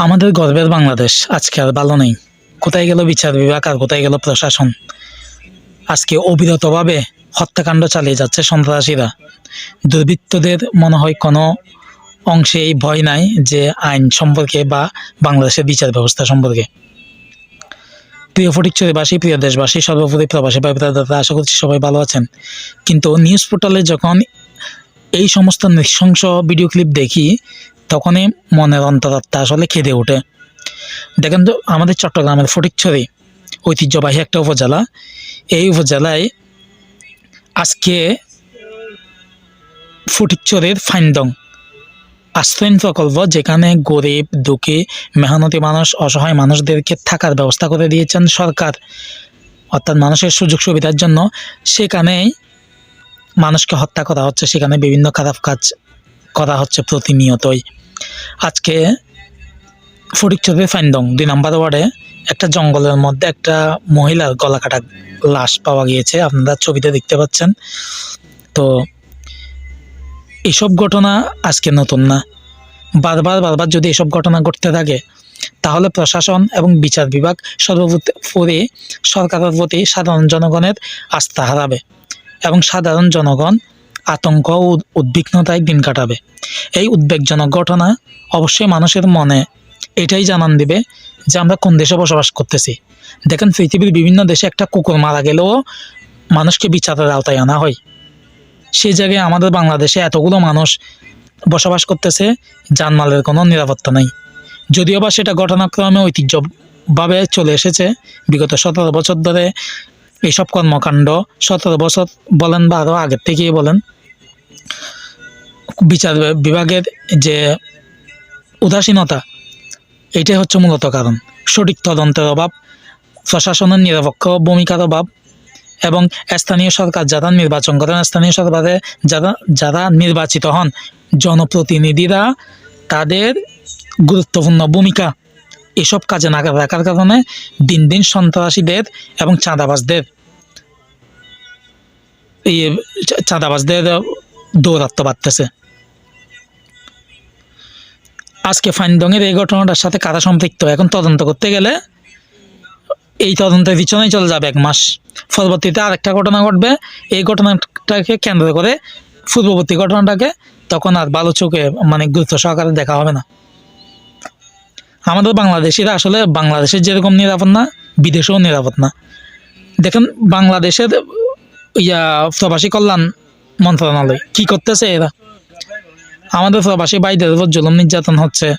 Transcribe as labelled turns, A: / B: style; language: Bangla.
A: আমাদের গর্বের বাংলাদেশ আজকে আর ভালো নেই। কোথায় গেল বিচার বিভাগ আর কোথায় গেল প্রশাসন? আজকে অবিরতভাবে হত্যাকাণ্ড চালিয়ে যাচ্ছে সন্ত্রাসীরা। দুর্বৃত্তদের মনে হয় কোনো অংশেই ভয় নাই যে আইন সম্পর্কে বা বাংলাদেশের বিচার ব্যবস্থা সম্পর্কে। প্রিয় ফটিকছড়িবাসী, প্রিয় দেশবাসী, সর্বোপরি প্রবাসী ভাই ব্রাদাররা, আশা করছি সবাই ভালো আছেন। কিন্তু নিউজ পোর্টালে যখন এই সমস্ত নৃশংস ভিডিও ক্লিপ দেখি তখনই মনের অন্তরাত্মা আসলে কেঁদে ওঠে। দেখেন তো, আমাদের চট্টগ্রামের ফটিকছড়ি ঐতিহ্যবাহী একটা উপজেলা। এই উপজেলায় আজকে ফটিকছড়ির ফাইন্দং আশ্রয়ণ প্রকল্প, যেখানে গরিব দুঃখী মেহনতি মানুষ, অসহায় মানুষদেরকে থাকার ব্যবস্থা করে দিয়েছেন সরকার, অর্থাৎ মানুষের সুযোগ সুবিধার জন্য, সেখানেই মানুষকে হত্যা করা হচ্ছে, সেখানে বিভিন্ন খারাপ কাজ করা হচ্ছে প্রতিনিয়তই। আজকে ফটিকছড়ির ফাইন্দং 2 নম্বর ওয়ার্ডে একটা জঙ্গলের মধ্যে একটা মহিলার গলা কাটা লাশ পাওয়া গিয়েছে, আপনারা ছবিতে দেখতে পাচ্ছেন। তো এসব ঘটনা আজকে নতুন না, বারবার যদি এসব ঘটনা ঘটতে থাকে তাহলে প্রশাসন এবং বিচার বিভাগ সর্বোপরি সরকারের প্রতি সাধারণ জনগণের আস্থা হারাবে এবং সাধারণ জনগণ আতঙ্ক ও উদ্বিগ্নতায় দিন কাটাবে। এই উদ্বেগজনক ঘটনা অবশ্যই মানুষের মনে এটাই জানান দিবে যে আমরা কোন দেশে বসবাস করতেছি। দেখেন, পৃথিবীর বিভিন্ন দেশে একটা কুকুর মারা গেলেও মানুষকে বিচারের আওতায় আনা হয়। সেই জায়গায় আমাদের বাংলাদেশে এতগুলো মানুষ বসবাস করতেছে, জানমালের কোনো নিরাপত্তা নেই। যদিও বা সেটা ঘটনাক্রমে ঐতিহ্যভাবে চলে এসেছে বিগত 17 বছর ধরে। এইসব কর্মকাণ্ড 17 বছর বলেন বা আরও আগের থেকেই বলেন, বিচার বিভাগের যে উদাসীনতা, এটাই হচ্ছে মূলত কারণ। সঠিক তদন্তের অভাব, প্রশাসনের নিরপেক্ষ ভূমিকার অভাব এবং স্থানীয় সরকার যারা নির্বাচন করেন, স্থানীয় সরকারে যারা নির্বাচিত হন, জনপ্রতিনিধিরা তাদের গুরুত্বপূর্ণ ভূমিকা এসব কাজে না রাখার কারণে দিন দিন সন্ত্রাসীদের এবং চাঁদাবাজদের দৌরাত্ম্য বাড়তেছে। আজকে ফাইনদংয়ের এই ঘটনাটার সাথে কারা সম্পৃক্ত এখন তদন্ত করতে গেলে এই তদন্তের পিছনেই চলে যাবে 1 মাস। পরবর্তীতে আরেকটা ঘটনা ঘটবে, এই ঘটনাটাকে কেন্দ্র করে পূর্ববর্তী ঘটনাটাকে তখন আর ভালো চোখে গুরুত্ব সহকারে দেখা হবে না। আমাদের বাংলাদেশিরা আসলে বাংলাদেশের যেরকম নিরাপদ না, বিদেশেও নিরাপদ না। দেখেন, বাংলাদেশের প্রবাসী কল্যাণ মন্ত্রণালয় কি করতেছে, এরা আমাদের প্রবাসী ভাইদের উপর জুলুম নির্যাতন হচ্ছে,